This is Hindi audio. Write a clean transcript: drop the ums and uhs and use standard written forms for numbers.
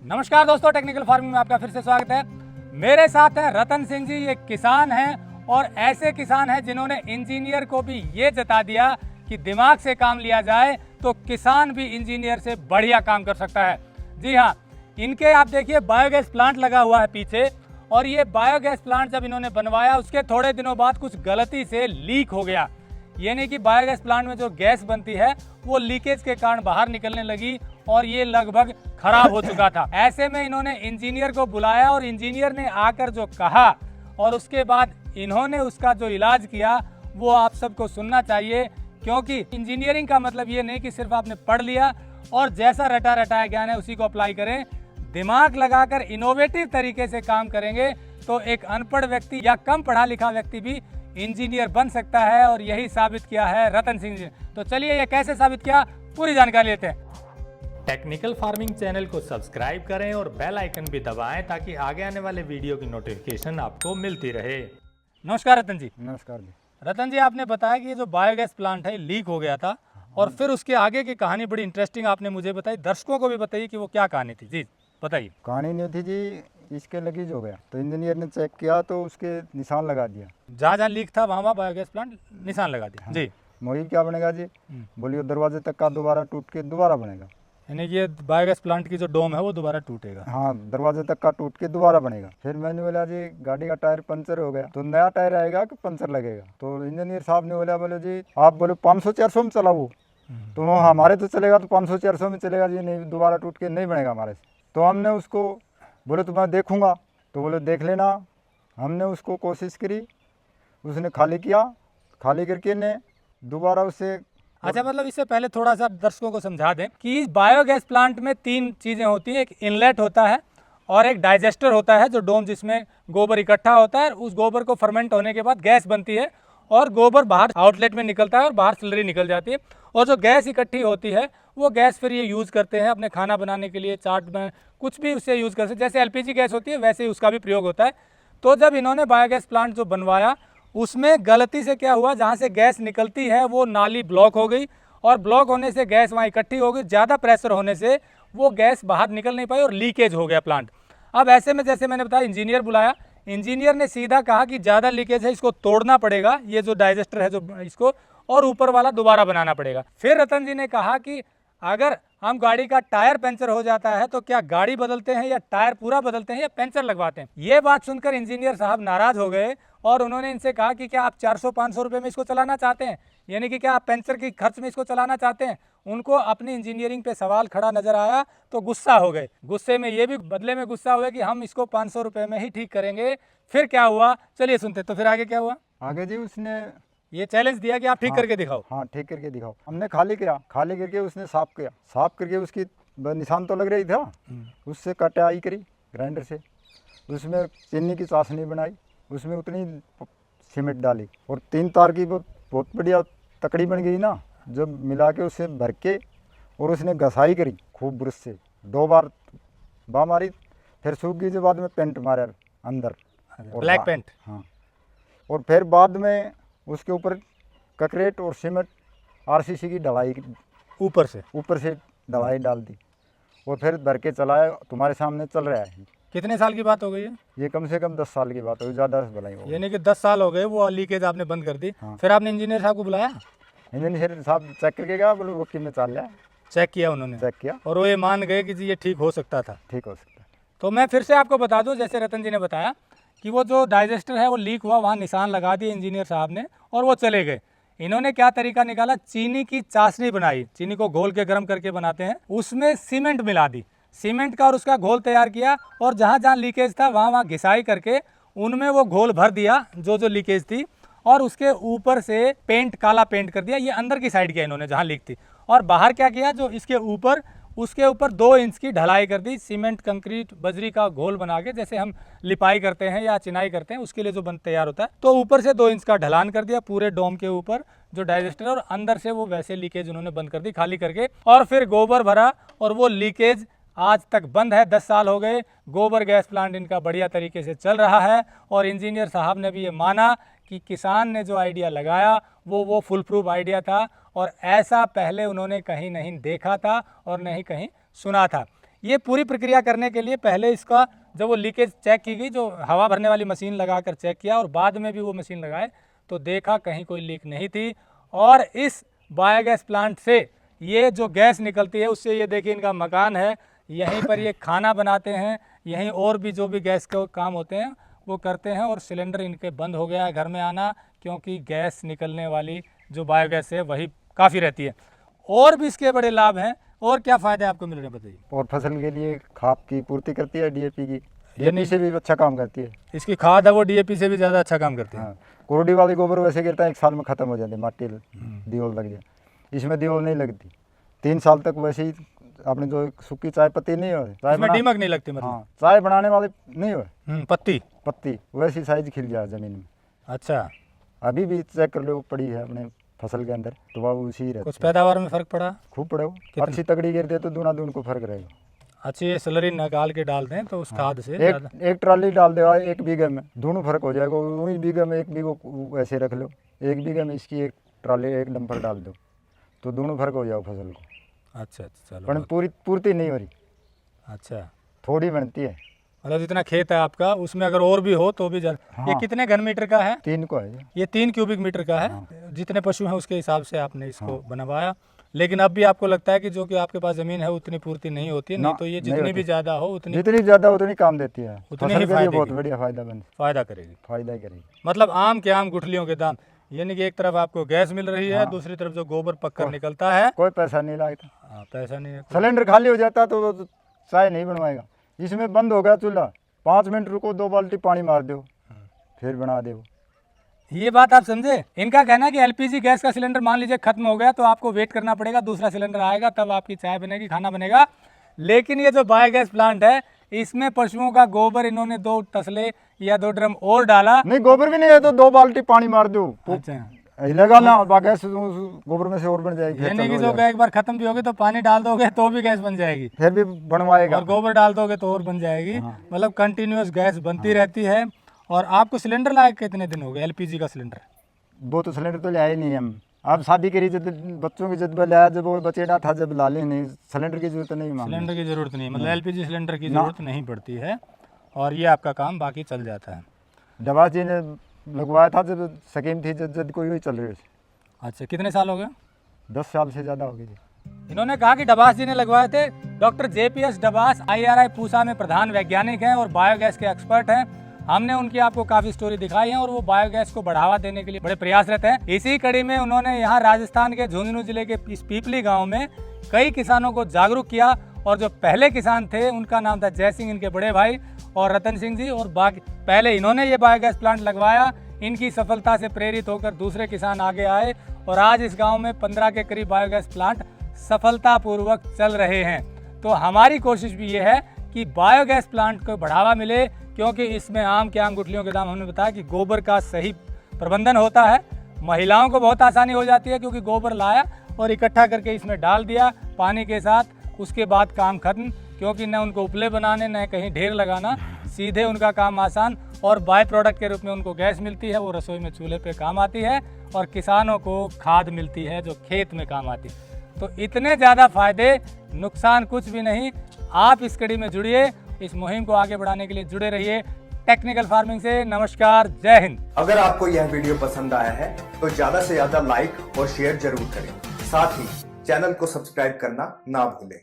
नमस्कार दोस्तों, टेक्निकल फार्मिंग में आपका फिर से स्वागत है। मेरे साथ हैं रतन सिंह जी। ये किसान हैं और ऐसे किसान हैं जिन्होंने इंजीनियर को भी ये जता दिया कि दिमाग से काम लिया जाए तो किसान भी इंजीनियर से बढ़िया काम कर सकता है। जी हाँ, इनके आप देखिए बायोगैस प्लांट लगा हुआ है पीछे, और ये बायोगैस प्लांट जब इन्होंने बनवाया उसके थोड़े दिनों बाद कुछ गलती से लीक हो गया। यानी कि बायोगैस प्लांट में जो गैस बनती है वो लीकेज के कारण बाहर निकलने लगी और ये लगभग खराब हो चुका था। ऐसे में इन्होंने इंजीनियर को बुलाया और इंजीनियर ने आकर जो कहा और उसके बाद इन्होंने उसका जो इलाज किया वो आप सबको सुनना चाहिए, क्योंकि इंजीनियरिंग का मतलब ये नहीं कि सिर्फ आपने पढ़ लिया और जैसा रटा रटाया ज्ञान है उसी को अप्लाई करें। दिमाग लगाकर इनोवेटिव तरीके से काम करेंगे तो एक अनपढ़ व्यक्ति या कम पढ़ा लिखा व्यक्ति भी इंजीनियर बन सकता है, और यही साबित किया है रतन सिंह जी। तो चलिए ये कैसे साबित किया, पूरी जानकारी लेते हैं। टेक्निकल फार्मिंग चैनल को सब्सक्राइब करें और बेल आइकन भी दबाएं ताकि आगे आने वाले वीडियो की नोटिफिकेशन आपको मिलती रहे। नमस्कार रतन जी। नमस्कार जी। रतन जी, आपने बताया कि ये जो बायोगैस प्लांट है लीक हो गया था, और फिर उसके आगे की कहानी बड़ी इंटरेस्टिंग आपने मुझे बताई। दर्शकों को भी बताइए कि वो क्या कहानी थी। जी बताइए। कहानी नहीं थी जी, इसके लीकेज हो गया तो इंजीनियर ने चेक किया तो उसके निशान लगा दिया। जहाँ जहाँ लीक था वहाँ बायोगैस प्लांट निशान लगा दिया। जी, वही क्या बनेगा जी, बोलिए दरवाजे तक का दोबारा टूट के दोबारा बनेगा। यानी कि ये बायोगैस प्लांट की जो डोम है वो दोबारा टूटेगा। हाँ, दरवाजे तक का टूट के दोबारा बनेगा। फिर मैंने बोला जी गाड़ी का टायर पंचर हो गया तो नया टायर आएगा कि पंचर लगेगा। तो इंजीनियर साहब ने बोला, बोले जी आप बोले 500-400 में चला वो, तो हमारे तो चलेगा तो 500-400 में चलेगा जी, नहीं दोबारा टूट के नहीं बनेगा हमारे से। तो हमने उसको बोले तो मैं देखूंगा, तो बोले देख लेना। हमने उसको कोशिश करी, उसने खाली किया, खाली करके ने दोबारा उसे। अच्छा, मतलब इससे पहले थोड़ा सा दर्शकों को समझा दें कि इस बायोगैस प्लांट में तीन चीज़ें होती हैं। एक इनलेट होता है और एक डाइजेस्टर होता है, जो डोम जिसमें गोबर इकट्ठा होता है। उस गोबर को फर्मेंट होने के बाद गैस बनती है और गोबर बाहर आउटलेट में निकलता है और बाहर स्लरी निकल जाती है। और जो गैस इकट्ठी होती है वो गैस फिर ये यूज़ करते हैं अपने खाना बनाने के लिए, चाट में कुछ भी उससे यूज़ कर सकते। जैसे एलपीजी गैस होती है वैसे ही उसका भी प्रयोग होता है। तो जब इन्होंने बायोगैस प्लांट जो बनवाया उसमें गलती से क्या हुआ, जहाँ से गैस निकलती है वो नाली ब्लॉक हो गई, और ब्लॉक होने से गैस वहाँ इकट्ठी हो गई। ज़्यादा प्रेशर होने से वो गैस बाहर निकल नहीं पाई और लीकेज हो गया प्लांट। अब ऐसे में जैसे मैंने बताया इंजीनियर बुलाया, इंजीनियर ने सीधा कहा कि ज़्यादा लीकेज है, इसको तोड़ना पड़ेगा, ये जो डाइजेस्टर है जो इसको, और ऊपर वाला दोबारा बनाना पड़ेगा। फिर रतन जी ने कहा कि अगर हम गाड़ी का टायर पंचर हो जाता है तो क्या गाड़ी बदलते हैं या टायर पूरा बदलते हैं या पंचर लगवाते हैं। ये बात सुनकर इंजीनियर साहब नाराज हो गए और उन्होंने इनसे कहा कि क्या आप 400-500 रुपये में इसको चलाना चाहते हैं, यानी कि क्या आप पंचर की खर्च में इसको चलाना चाहते हैं। उनको अपनी इंजीनियरिंग पे सवाल खड़ा नजर आया तो गुस्सा हो गए। गुस्से में ये भी बदले में गुस्सा हुए कि हम इसको 500 रुपये में ही ठीक करेंगे। फिर क्या हुआ, चलिए सुनते। तो फिर आगे क्या हुआ? आगे जी उसने ये चैलेंज दिया कि आप ठीक करके दिखाओ। हाँ, ठीक करके दिखाओ। हमने खाली किया, खाली करके उसने साफ किया, साफ करके उसकी निशान तो लग रही था, उससे कटाई करी ग्राइंडर से, उसमें चीनी की चाशनी बनाई, उसमें उतनी सीमेंट डाली और 3 तार की बहुत बढ़िया तकड़ी बन गई ना। जब मिला के उसे भर के और उसने घसाई करी खूब ब्रश से, 2 बार बा मारी, फिर सूख गई। जो बाद में पेंट मारा अंदर, ब्लैक पेंट। हाँ, और फिर बाद में उसके ऊपर कंक्रीट और सीमेंट आरसीसी की ढलाई ऊपर से ढलाई डाल दी और फिर भर के चलाया। तुम्हारे सामने चल रहा है। कितने साल की बात हो गई है? ये कम से कम 10 साल की बात हो, ज़्यादा भलाई हो। यानी कि 10 साल हो गए वो लीकेज आपने बंद कर दी। हाँ। फिर आपने इंजीनियर साहब को बुलाया? इंजीनियर साहब चेक करके गया, बोले वो कि में चल रहा है। चेक किया उन्होंने? चेक किया और वो ये मान गए कि जी ये ठीक हो सकता था। ठीक हो सकता है। तो मैं फिर से आपको बता दूं, जैसे रतन जी ने बताया कि वो जो डाइजेस्टर है वो लीक हुआ, वहाँ निशान लगा दिए इंजीनियर साहब ने और वो चले गए। इन्होंने क्या तरीका निकाला, चीनी की चाशनी बनाई, चीनी को घोल के गर्म करके बनाते हैं, उसमें सीमेंट मिला दी, सीमेंट का और उसका घोल तैयार किया, और जहाँ जहाँ लीकेज था वहाँ घिसाई करके उनमें वो घोल भर दिया जो जो लीकेज थी, और उसके ऊपर से पेंट, काला पेंट कर दिया। ये अंदर की साइड किया इन्होंने जहाँ लीक थी, और बाहर क्या किया, जो इसके ऊपर, उसके ऊपर 2 इंच की ढलाई कर दी, सीमेंट कंक्रीट बजरी का घोल बना के, जैसे हम लिपाई करते हैं या चिनाई करते हैं उसके लिए जो बन तैयार होता है। तो ऊपर से 2 इंच का ढलान कर दिया पूरे डोम के ऊपर जो डाइजेस्टर, और अंदर से वो वैसे लीकेज उन्होंने बंद कर दी खाली करके, और फिर गोबर भरा और वो लीकेज आज तक बंद है। 10 साल हो गए, गोबर गैस प्लांट इनका बढ़िया तरीके से चल रहा है। और इंजीनियर साहब ने भी ये माना कि किसान ने जो आइडिया लगाया वो फुल प्रूफ आइडिया था, और ऐसा पहले उन्होंने कहीं नहीं देखा था और नहीं कहीं सुना था। ये पूरी प्रक्रिया करने के लिए पहले इसका जब वो लीकेज चेक की गई, जो हवा भरने वाली मशीन लगाकर चेक किया और बाद में भी वो मशीन लगाए तो देखा कहीं कोई लीक नहीं थी। और इस बायोगैस प्लांट से ये जो गैस निकलती है उससे ये देखिए इनका मकान है, यहीं पर ये खाना बनाते हैं, यहीं और भी जो भी गैस के काम होते हैं वो करते हैं। और सिलेंडर इनके बंद हो गया है घर में आना, क्योंकि गैस निकलने वाली जो बायोगैस है वही काफ़ी रहती है। और भी इसके बड़े लाभ हैं, और क्या फ़ायदे आपको मिल रहे हैं बताइए। और फसल के लिए खाद की पूर्ति करती है, डीएपी की, डीएपी से भी अच्छा काम करती है। इसकी खाद है वो डीएपी से भी ज़्यादा अच्छा काम करती है। हाँ, कोरडी वाली गोबर वैसे गिरता है 1 साल में ख़त्म हो जाती है, माटी दीवाल लग जाए, इसमें दीवाल नहीं लगती 3 साल तक। वैसे ही आपने जो सूखी चाय पत्ती नहीं हो, इसमें दीमक नहीं लगती मतलब। हाँ, चाय बनाने वाली नहीं हो पत्ती वैसी साइज खिल जाए ज़मीन में। अच्छा, अभी भी चेक कर लो पड़ी है अपने फसल के अंदर, तो वह उसी ही रहती कुछ पैदावार में फ़र्क पड़ा? खूब पड़े। अच्छी तगड़ी गिर दे तो दूना दून को फर्क रहेगा। अच्छी ये स्लरी निकाल के डाल दें तो उस खाद से एक ट्राली डाल दे 1 बीघे में, दोनों फर्क हो जाएगा। वही बीघे में 1 बीघो ऐसे रख लो, 1 बीघे में इसकी 1 ट्राली 1 डंपर डाल दो तो दोनों फर्क हो जाओ फसल को। अच्छा चलो, पर पूर्ति नहीं हो रही, अच्छा थोड़ी बनती है। मतलब जितना खेत है आपका उसमें अगर और भी हो तो भी ज़्यादा। ये कितने घन मीटर का है? 3 को है ये 3 क्यूबिक मीटर का है। जितने पशु हैं उसके हिसाब से आपने इसको बनवाया। लेकिन अब भी आपको लगता है कि जो कि आपके पास ज़मीन है उतनी पूर्ति नहीं होती है? नहीं तो ये जितनी भी ज़्यादा हो जितनी ज़्यादा उतनी काम देती है, उतनी ही बहुत बढ़िया फ़ायदा करेगी। फ़ायदा करेगी। मतलब आम के आम गुठलियों के दाम, यानी कि एक तरफ आपको गैस मिल रही है, दूसरी तरफ जो गोबर पककर निकलता है, कोई पैसा नहीं लगता। पैसा नहीं है। सिलेंडर खाली हो जाता तो चाय नहीं बनवाएगा। इसमें बंद हो गया चूल्हा, 5 मिनट रुको, 2 बाल्टी पानी मार दो, फिर बना दो। ये बात आप समझे। इनका कहना है कि एलपीजी गैस का सिलेंडर मान लीजिए खत्म हो गया तो आपको वेट करना पड़ेगा, दूसरा सिलेंडर आएगा तब आपकी चाय बनेगी, खाना बनेगा। लेकिन ये जो बायोगैस प्लांट है इसमें पशुओं का गोबर इन्होंने 2 तसले या 2 ड्रम और डाला। नहीं, गोबर भी नहीं है तो 2 बाल्टी पानी मार दो। अच्छा, लगा ना गैस गोबर में से और बन जाएगी। यानी कि जो एक बार खत्म भी होगी तो पानी डाल दोगे तो भी गैस बन जाएगी, फिर भी बनवाएगा, और गोबर डाल दोगे तो और बन जाएगी। मतलब कंटिन्यूअस गैस बनती रहती है। और आपको सिलेंडर लाए कितने दिन हो गए एलपीजी का सिलेंडर? वो तो सिलेंडर तो लाए नहीं हम। आप शादी करी जब बच्चों की जब लाया, जब वो बचेड़ा था जब ला ले, नहीं सिलेंडर की जरूरत नहीं। सिलेंडर की जरूरत नहीं, मतलब एलपीजी सिलेंडर की जरूरत नहीं पड़ती है और ये आपका काम बाकी चल जाता है। दवा जी ने लगवाया था जब स्कीम थी, जब कोई वही चल रही है। अच्छा, कितने साल हो गए? 10 साल से ज़्यादा हो गई। इन्होंने कहा कि डबास जी ने लगवाए थे। Doctor JPS Dabas IRI Pusa में प्रधान वैज्ञानिक हैं और बायोगैस के एक्सपर्ट हैं। हमने उनकी आपको काफ़ी स्टोरी दिखाई है और वो बायोगैस को बढ़ावा देने के लिए बड़े प्रयासरत हैं। इसी कड़ी में उन्होंने यहाँ राजस्थान के झुंझुनू जिले के इस पीपली गांव में कई किसानों को जागरूक किया। और जो पहले किसान थे उनका नाम था जय सिंह, इनके बड़े भाई, और रतन सिंह जी। और बाकी पहले इन्होंने ये बायोगैस प्लांट लगवाया। इनकी सफलता से प्रेरित होकर दूसरे किसान आगे आए और आज इस गाँव में 15 के करीब बायोगैस प्लांट सफलतापूर्वक चल रहे हैं। तो हमारी कोशिश भी ये है कि बायोगैस प्लांट को बढ़ावा मिले, क्योंकि इसमें आम के आम गुठलियों के दाम, हमने बताया कि गोबर का सही प्रबंधन होता है। महिलाओं को बहुत आसानी हो जाती है क्योंकि गोबर लाया और इकट्ठा करके इसमें डाल दिया पानी के साथ, उसके बाद काम खत्म। क्योंकि न उनको उपले बनाने न कहीं ढेर लगाना, सीधे उनका काम आसान। और बाय प्रोडक्ट के रूप में उनको गैस मिलती है, वो रसोई में चूल्हे पे काम आती है, और किसानों को खाद मिलती है जो खेत में काम आती है। तो इतने ज़्यादा फायदे, नुकसान कुछ भी नहीं। आप इस कड़ी में जुड़िए, इस मुहिम को आगे बढ़ाने के लिए जुड़े रहिए। टेक्निकल फार्मिंग से नमस्कार, जय हिंद। अगर आपको यह वीडियो पसंद आया है तो ज्यादा से ज्यादा लाइक और शेयर जरूर करें। साथ ही चैनल को सब्सक्राइब करना ना भूलें।